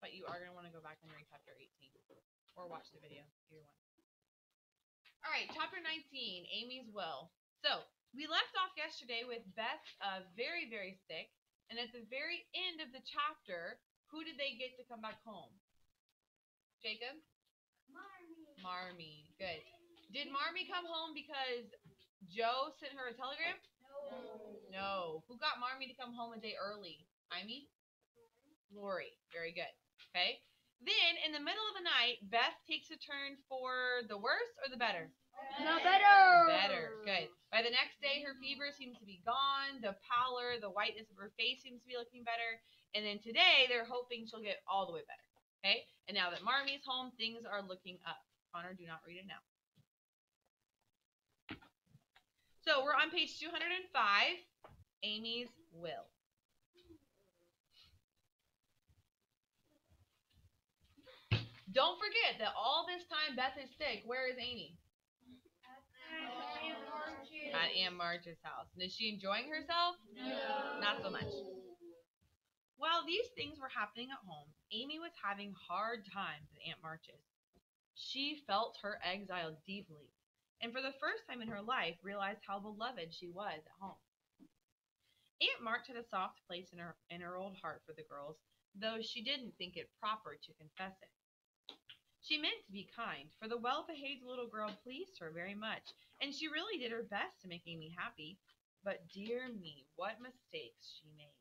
But you are going to want to go back and read chapter 18 or watch the video, either one. All right, chapter 19, Amy's Will. So we left off yesterday with Beth very, very sick. And at the very end of the chapter, who did they get to come back home? Jacob? Marmee. Good. Did Marmee come home because Joe sent her a telegram? No. Who got Marmee to come home a day early? Amy? Lori. Very good. Okay. Then, in the middle of the night, Beth takes a turn for the worse or the better? The better. Better. Good. By the next day, her fever seems to be gone. The pallor, the whiteness of her face seems to be looking better. And then today, they're hoping she'll get all the way better. Okay? And now that Marmee's home, things are looking up. Connor, do not read it now. So we're on page 205, Amy's Will. Don't forget that all this time Beth is sick. Where is Amy? At Aunt March's house. And is she enjoying herself? No. Not so much. While these things were happening at home, Amy was having hard times at Aunt March's. She felt her exile deeply, and for the first time in her life realized how beloved she was at home. Aunt March had a soft place in her old heart for the girls, though she didn't think it proper to confess it. She meant to be kind, for the well-behaved little girl pleased her very much, and she really did her best to make Amy happy. But dear me, what mistakes she made.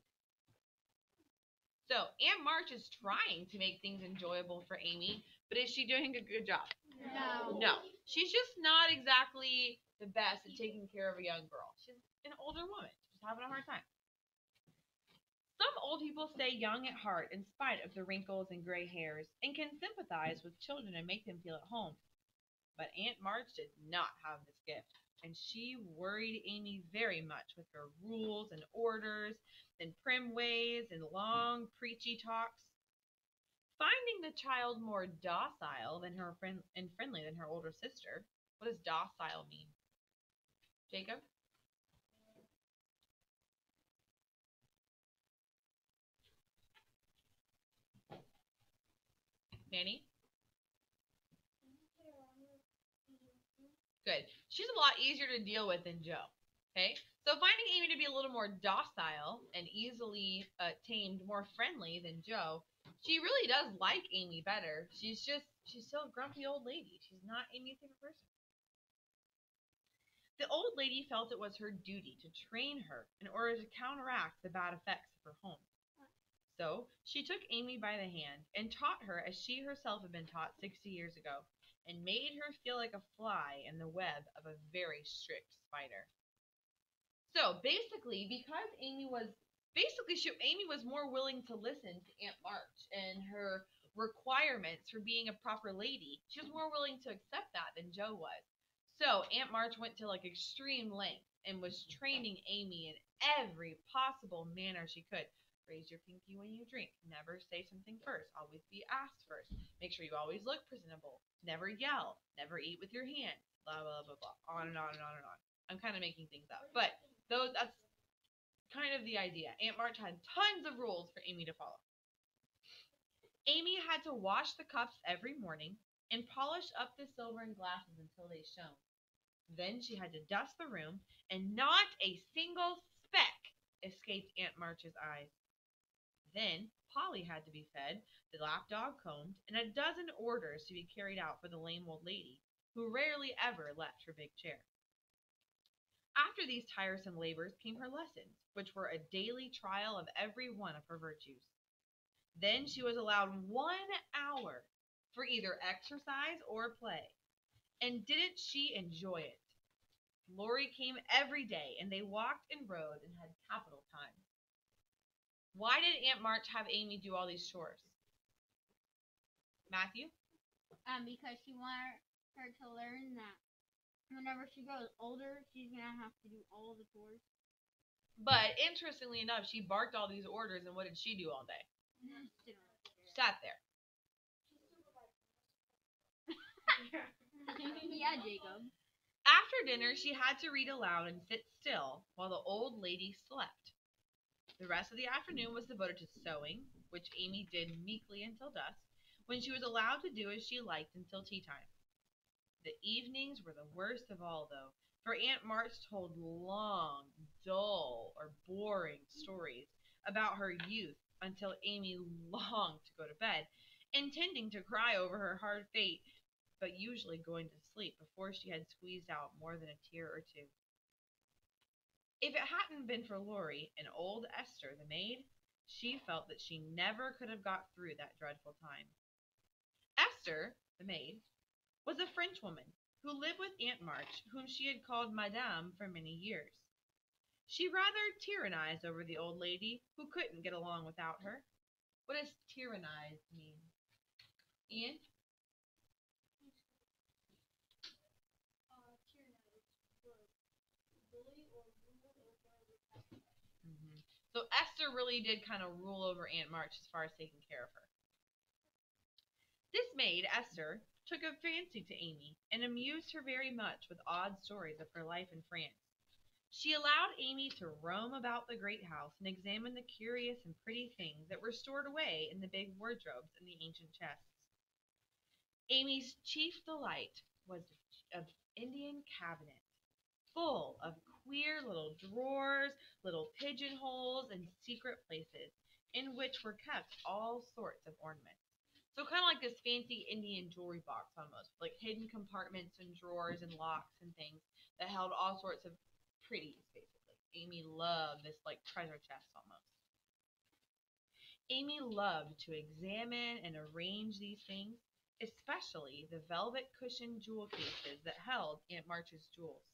So, Aunt March is trying to make things enjoyable for Amy, but is she doing a good job? No. She's just not exactly the best at taking care of a young girl. She's an older woman. She's having a hard time. Some old people stay young at heart in spite of the wrinkles and gray hairs and can sympathize with children and make them feel at home. But Aunt March did not have this gift, and she worried Amy very much with her rules and orders and prim ways and long preachy talks. Finding the child more docile than her and friendly than her older sister. What does docile mean? Jacob? Nanny? Good. She's a lot easier to deal with than Joe. Okay? So finding Amy to be a little more docile and easily tamed, more friendly than Joe, she really does like Amy better. She's still a grumpy old lady. She's not Amy's favorite person. The old lady felt it was her duty to train her in order to counteract the bad effects of her home. So she took Amy by the hand and taught her as she herself had been taught 60 years ago, and made her feel like a fly in the web of a very strict spider. So basically, because Amy was more willing to listen to Aunt March and her requirements for being a proper lady. She was more willing to accept that than Joe was. So Aunt March went to extreme lengths and was training Amy in every possible manner she could. Raise your pinky when you drink. Never say something first. Always be asked first. Make sure you always look presentable. Never yell. Never eat with your hands. Blah, blah, blah, blah. On and on and on and on. I'm kind of making things up. But that's kind of the idea. Aunt March had tons of rules for Amy to follow. Amy had to wash the cups every morning and polish up the silver and glasses until they shone. Then she had to dust the room, and not a single speck escaped Aunt March's eyes. Then Polly had to be fed, the lapdog combed, and a dozen orders to be carried out for the lame old lady, who rarely ever left her big chair. After these tiresome labors came her lessons, which were a daily trial of every one of her virtues. Then she was allowed 1 hour for either exercise or play. And didn't she enjoy it? Lori came every day, and they walked and rode and had capital time. Why did Aunt March have Amy do all these chores? Matthew? Because she wanted her to learn that whenever she grows older, she's going to have to do all the chores. But interestingly enough, she barked all these orders, and what did she do all day? Sat there. Yeah, Jacob. After dinner, she had to read aloud and sit still while the old lady slept. The rest of the afternoon was devoted to sewing, which Amy did meekly until dusk, when she was allowed to do as she liked until tea time. The evenings were the worst of all, though, for Aunt March told long, dull, or boring stories about her youth until Amy longed to go to bed, intending to cry over her hard fate, but usually going to sleep before she had squeezed out more than a tear or two. If it hadn't been for Laurie and old Esther, the maid, she felt that she never could have got through that dreadful time. Esther, the maid, was a Frenchwoman who lived with Aunt March, whom she had called Madame for many years. She rather tyrannized over the old lady, who couldn't get along without her. What does tyrannize mean? Ian? Hmm. So Esther really did kind of rule over Aunt March as far as taking care of her. This maid, Esther, took a fancy to Amy and amused her very much with odd stories of her life in France. She allowed Amy to roam about the great house and examine the curious and pretty things that were stored away in the big wardrobes and the ancient chests. Amy's chief delight was an Indian cabinet, full of queer little drawers, little pigeonholes, and secret places, in which were kept all sorts of ornaments. So kind of like this fancy Indian jewelry box almost, like hidden compartments and drawers and locks and things that held all sorts of pretties, basically. Amy loved this like treasure chest almost. Amy loved to examine and arrange these things, especially the velvet cushioned jewel cases that held Aunt March's jewels.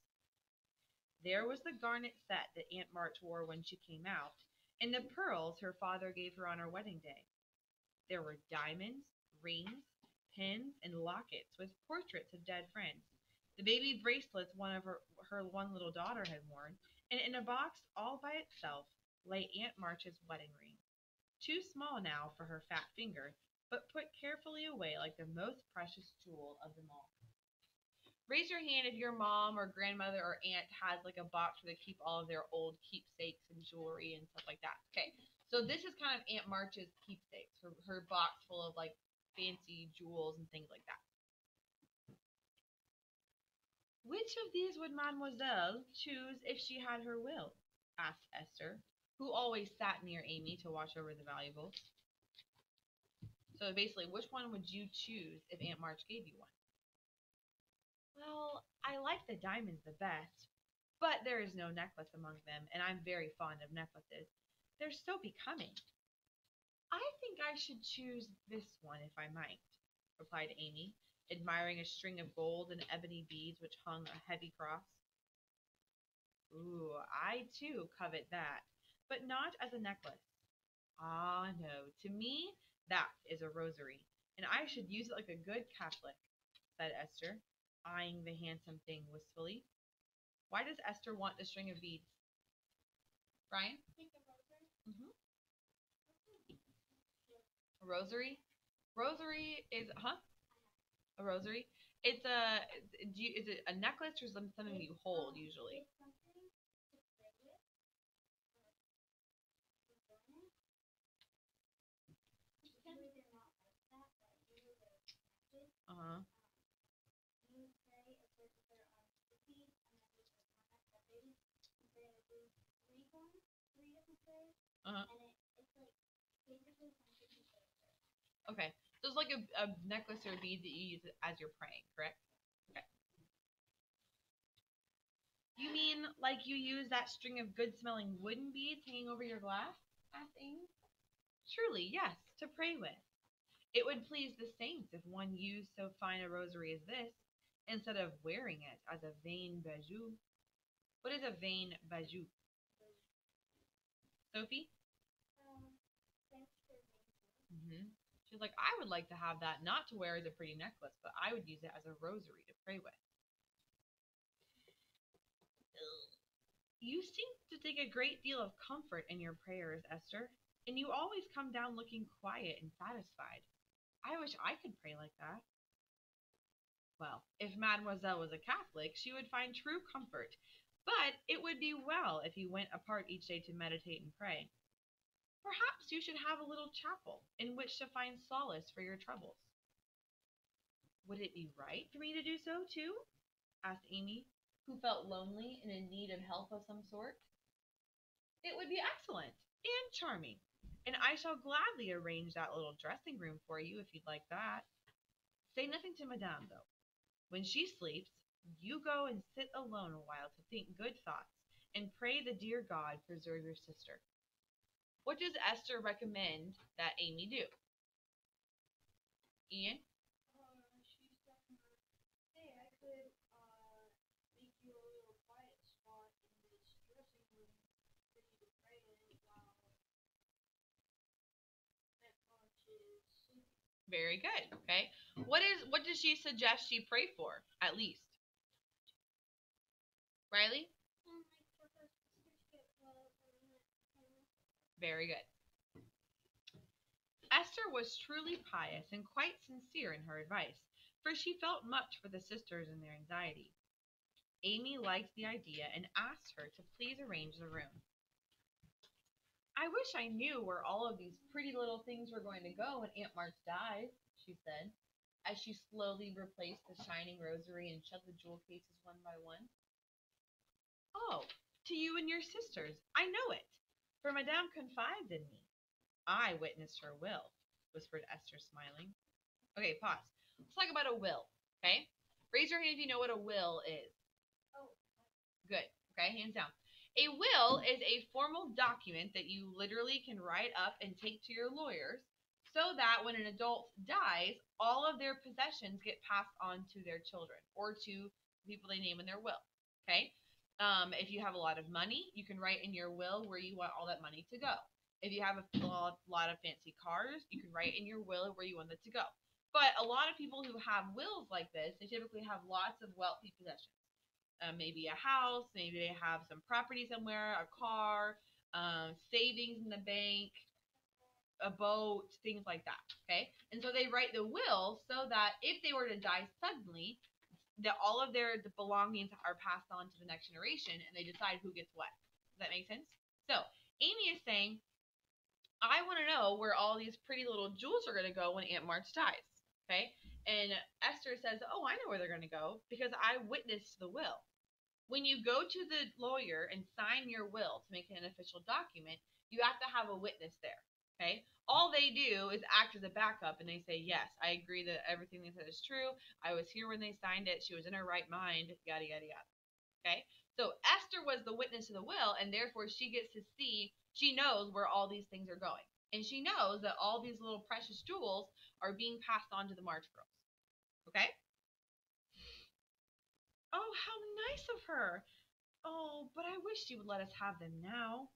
There was the garnet set that Aunt March wore when she came out, and the pearls her father gave her on her wedding day. There were diamonds, rings, pins, and lockets with portraits of dead friends, the baby bracelets her one little daughter had worn, and in a box all by itself lay Aunt March's wedding ring, too small now for her fat finger, but put carefully away like the most precious jewel of them all. Raise your hand if your mom or grandmother or aunt has like a box where they keep all of their old keepsakes and jewelry and stuff like that. Okay, so this is kind of Aunt March's keepsakes, her box full of like fancy jewels and things like that. Which of these would Mademoiselle choose if she had her will? Asked Esther, who always sat near Amy to watch over the valuables. So basically, which one would you choose if Aunt March gave you one? Well, I like the diamonds the best, but there is no necklace among them, and I'm very fond of necklaces. They're so becoming. I think I should choose this one if I might, replied Amy, admiring a string of gold and ebony beads which hung a heavy cross. Ooh, I too covet that, but not as a necklace. Ah, no, to me that is a rosary, and I should use it like a good Catholic, said Esther, eyeing the handsome thing wistfully. Why does Esther want a string of beads? Brian? Mm-hmm. A rosary? Rosary is, a rosary? It's is it a necklace or something you hold usually? Uh-huh. Uh-huh. Okay. So it's like a necklace or a bead that you use as you're praying, correct? Okay. You mean like you use that string of good smelling wooden beads hanging over your glass? Asked Amy. Truly, yes, to pray with. It would please the saints if one used so fine a rosary as this, instead of wearing it as a vain bijou. What is a vain bijou? Sophie? Hmm. She's like, I would like to have that, not to wear as a pretty necklace, but I would use it as a rosary to pray with. You seem to take a great deal of comfort in your prayers, Esther, and you always come down looking quiet and satisfied. I wish I could pray like that. Well, if Mademoiselle was a Catholic, she would find true comfort, but it would be well if you went apart each day to meditate and pray. Perhaps you should have a little chapel in which to find solace for your troubles. Would it be right for me to do so, too? Asked Amy, who felt lonely and in need of help of some sort. It would be excellent and charming, and I shall gladly arrange that little dressing room for you if you'd like that. Say nothing to Madame, though. When she sleeps, you go and sit alone a while to think good thoughts, and pray the dear God preserve your sister. What does Esther recommend that Amy do? Ian? She's talking about, hey, I could make you a little quiet spot in this dressing room for you to pray in while that bunch is sleeping. Very good. Okay. What does she suggest she pray for, at least? Riley? Like for her sister to get well from that. Very good. Esther was truly pious and quite sincere in her advice, for she felt much for the sisters and their anxiety. Amy liked the idea and asked her to please arrange the room. I wish I knew where all of these pretty little things were going to go when Aunt March dies, she said, as she slowly replaced the shining rosary and shut the jewel cases one by one. Oh, to you and your sisters. I know it, for Madame confided in me. I witnessed her will, whispered Esther, smiling. Okay, pause. Let's talk about a will, okay? Raise your hand if you know what a will is. Oh. Good, okay, hands down. A will is a formal document that you literally can write up and take to your lawyers so that when an adult dies, all of their possessions get passed on to their children or to people they name in their will, okay? If you have a lot of money, you can write in your will where you want all that money to go. If you have a lot of fancy cars, you can write in your will where you want it to go. But a lot of people who have wills like this, they typically have lots of wealthy possessions. Maybe a house, maybe they have some property somewhere, a car, savings in the bank, a boat, things like that. Okay, and so they write the will so that if they were to die suddenly, that all of their belongings are passed on to the next generation, and they decide who gets what. Does that make sense? So Amy is saying, I want to know where all these pretty little jewels are going to go when Aunt March dies. Okay, and Esther says, oh, I know where they're going to go because I witnessed the will. When you go to the lawyer and sign your will to make it an official document, you have to have a witness there. Okay? All they do is act as a backup and they say, yes, I agree that everything they said is true. I was here when they signed it. She was in her right mind, yada, yada, yada. Okay? So Esther was the witness of the will, and therefore she gets to see, she knows where all these things are going. And she knows that all these little precious jewels are being passed on to the March girls. Okay? Oh, how nice of her. Oh, but I wish she would let us have them now.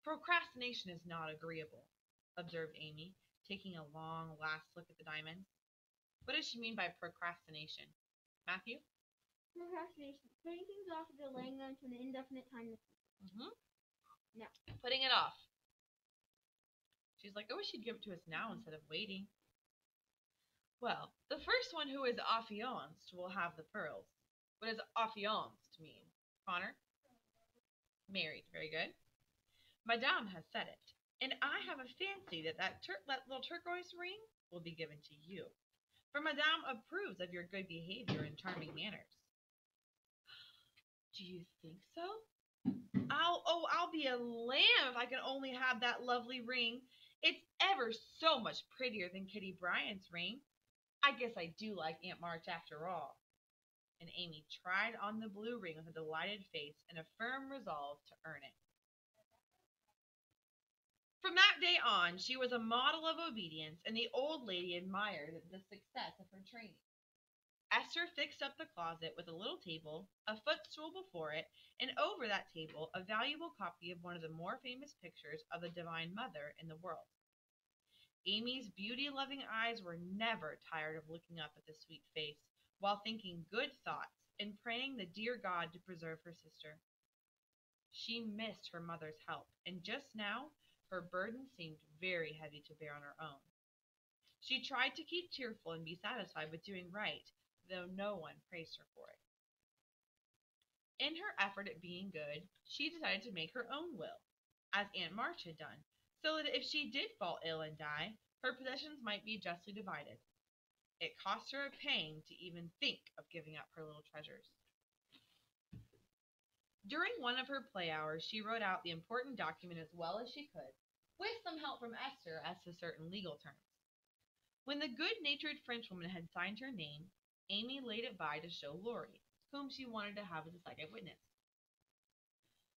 Procrastination is not agreeable, observed Amy, taking a long last look at the diamonds. What does she mean by procrastination? Matthew? Procrastination. Putting things off or delaying them to an indefinite time. Mm-hmm. No. Putting it off. She's like, I wish she'd give it to us now instead of waiting. Well, the first one who is affianced will have the pearls. What does affianced mean? Connor? Married. Very good. Madame has said it, and I have a fancy that little turquoise ring will be given to you, for Madame approves of your good behavior and charming manners. Do you think so? I'll be a lamb if I can only have that lovely ring. It's ever so much prettier than Kitty Bryant's ring. I guess I do like Aunt March after all. And Amy tried on the blue ring with a delighted face and a firm resolve to earn it. From that day on, she was a model of obedience, and the old lady admired the success of her training. Esther fixed up the closet with a little table, a footstool before it, and over that table a valuable copy of one of the more famous pictures of the Divine Mother in the world. Amy's beauty-loving eyes were never tired of looking up at the sweet face, while thinking good thoughts and praying the dear God to preserve her sister. She missed her mother's help, and just now her burden seemed very heavy to bear on her own. She tried to keep cheerful and be satisfied with doing right, though no one praised her for it. In her effort at being good, she decided to make her own will, as Aunt March had done, so that if she did fall ill and die, her possessions might be justly divided. It cost her a pang to even think of giving up her little treasures. During one of her play hours, she wrote out the important document as well as she could, with some help from Esther as to certain legal terms. When the good-natured Frenchwoman had signed her name, Amy laid it by to show Laurie, whom she wanted to have as a second witness.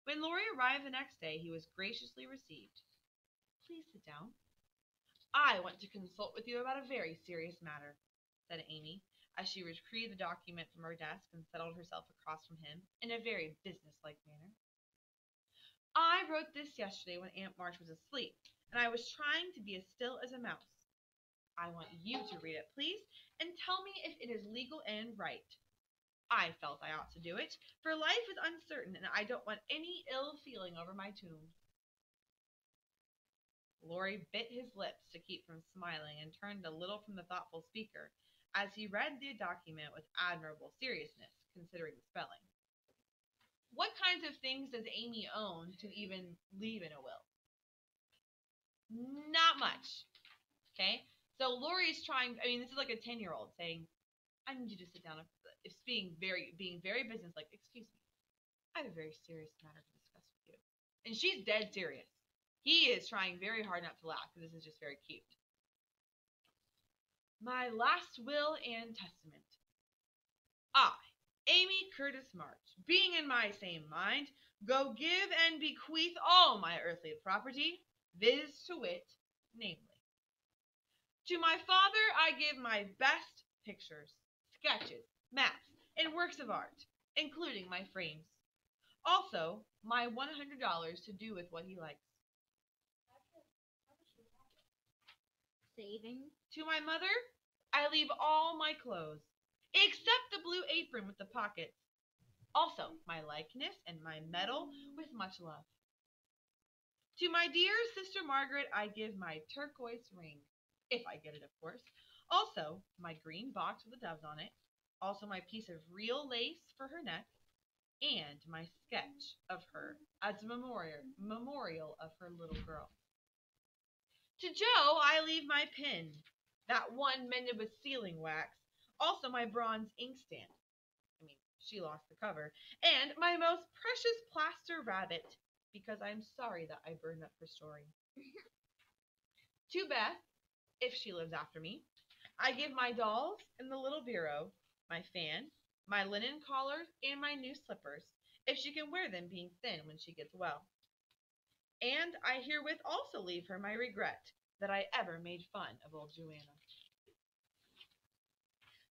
When Laurie arrived the next day, he was graciously received. "Please sit down. I want to consult with you about a very serious matter," said Amy, as she retrieved the document from her desk and settled herself across from him in a very businesslike manner. "I wrote this yesterday when Aunt March was asleep, and I was trying to be as still as a mouse. I want you to read it, please, and tell me if it is legal and right. I felt I ought to do it, for life is uncertain, and I don't want any ill feeling over my tomb." Laurie bit his lips to keep from smiling and turned a little from the thoughtful speaker as he read the document with admirable seriousness, considering the spelling. What kinds of things does Amy own to even leave in a will? Not much. Okay? So Laurie's trying, this is like a 10-year-old saying, "I need you to sit down." It's being very businesslike. "Excuse me. I have a very serious matter to discuss with you." And she's dead serious. He is trying very hard not to laugh because this is just very cute. "My last will and testament. I, Amy Curtis March, being in my same mind, go give and bequeath all my earthly property, viz. to wit, namely. To my father I give my best pictures, sketches, maps, and works of art, including my frames. Also, my $100 to do with what he likes. Saving. To my mother, I leave all my clothes, except the blue apron with the pockets. Also, my likeness and my medal with much love. To my dear sister Margaret, I give my turquoise ring, if I get it, of course. Also, my green box with the doves on it. Also, my piece of real lace for her neck, and my sketch of her as a memorial of her little girl. To Joe, I leave my pin, that one mended with sealing wax, also my bronze inkstand. She lost the cover, and my most precious plaster rabbit, because I'm sorry that I burned up her story. To Beth, if she lives after me, I give my dolls and the little bureau, my fan, my linen collars, and my new slippers, if she can wear them, being thin, when she gets well. And I herewith also leave her my regret that I ever made fun of old Joanna.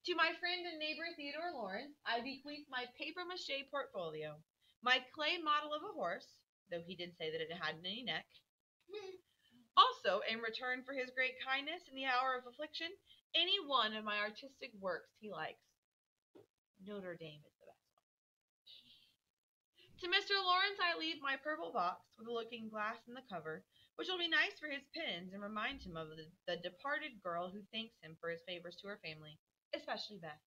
To my friend and neighbor Theodore Lawrence, I bequeath my papier-mâché portfolio, my clay model of a horse, though he did say that it hadn't any neck. Also, in return for his great kindness in the hour of affliction, any one of my artistic works he likes. Notre Dame is the best one. To Mr. Lawrence I leave my purple box with a looking glass in the cover, which will be nice for his pins and remind him of the departed girl who thanks him for his favors to her family, especially Beth.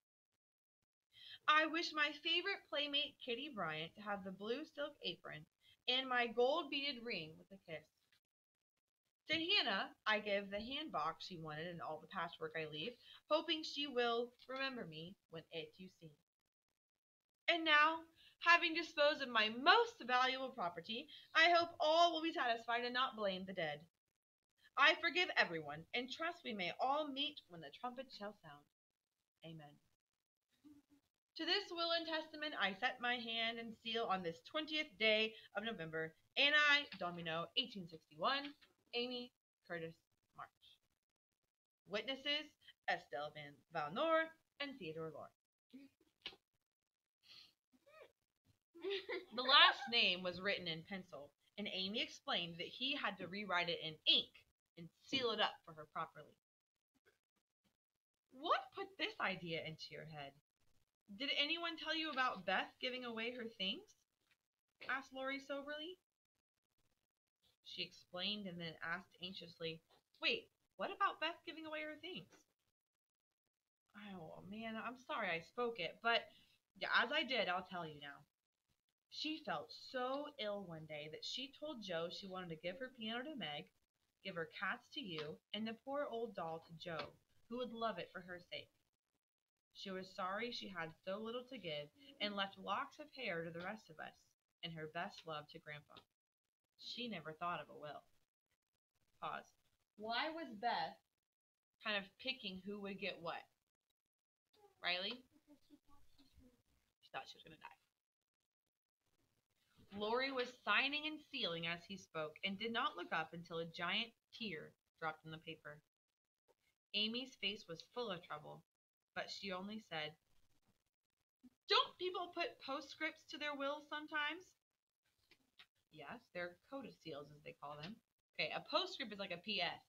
I wish my favorite playmate Kitty Bryant to have the blue silk apron and my gold beaded ring with a kiss. To Hannah I give the hand box she wanted and all the patchwork I leave, hoping she will remember me when it you see. And now, having disposed of my most valuable property, I hope all will be satisfied and not blame the dead. I forgive everyone, and trust we may all meet when the trumpet shall sound. Amen. To this will and testament I set my hand and seal on this 20th day of November, Anni Domino 1861, Amy Curtis March. Witnesses, Estelle Van Valnor and Theodore Lawrence. The last name was written in pencil, and Amy explained that he had to rewrite it in ink and seal it up for her properly. What put this idea into your head? Did anyone tell you about Beth giving away her things? Asked Laurie soberly. She explained and then asked anxiously, "Wait, what about Beth giving away her things?" "Oh, man, I'm sorry I spoke it, but as I did, I'll tell you now. She felt so ill one day that she told Joe she wanted to give her piano to Meg, give her cats to you, and the poor old doll to Joe, who would love it for her sake. She was sorry she had so little to give, and left locks of hair to the rest of us, and her best love to Grandpa. She never thought of a will. Pause. Why was Beth kind of picking who would get what? Riley? She thought she was going to die. Lori was signing and sealing as he spoke, and did not look up until a giant tear dropped on the paper. Amy's face was full of trouble, but she only said, "Don't people put postscripts to their wills sometimes?" Yes, they're codicils, as they call them. Okay, a postscript is like a PS.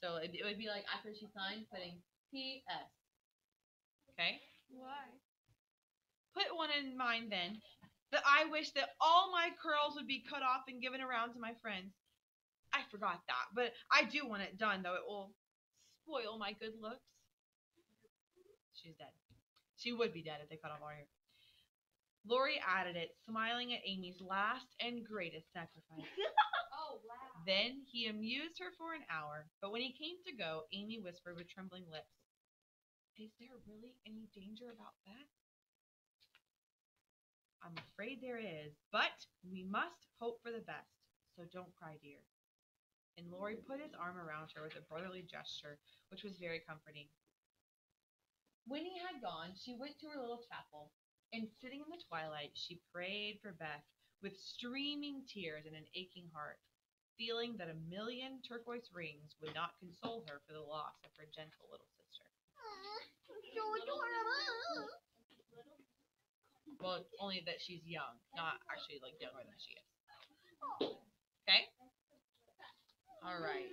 So it would be like after she signed, putting PS. Okay? Why? Put one in mind then, that I wish that all my curls would be cut off and given around to my friends. I forgot that, but I do want it done, though it will spoil my good looks. She's dead. She would be dead if they cut off all her hair. Lori added it, smiling at Amy's last and greatest sacrifice. Oh, wow. Then he amused her for an hour, but when he came to go, Amy whispered with trembling lips, "Is there really any danger about that?" "I'm afraid there is, but we must hope for the best, so don't cry, dear." And Lori put his arm around her with a brotherly gesture, which was very comforting. When he had gone, she went to her little chapel, and sitting in the twilight, she prayed for Beth with streaming tears and an aching heart, feeling that 1,000,000 turquoise rings would not console her for the loss of her gentle little sister. So adorable. Well, only that she's young, not actually like younger than she is. Okay? All right.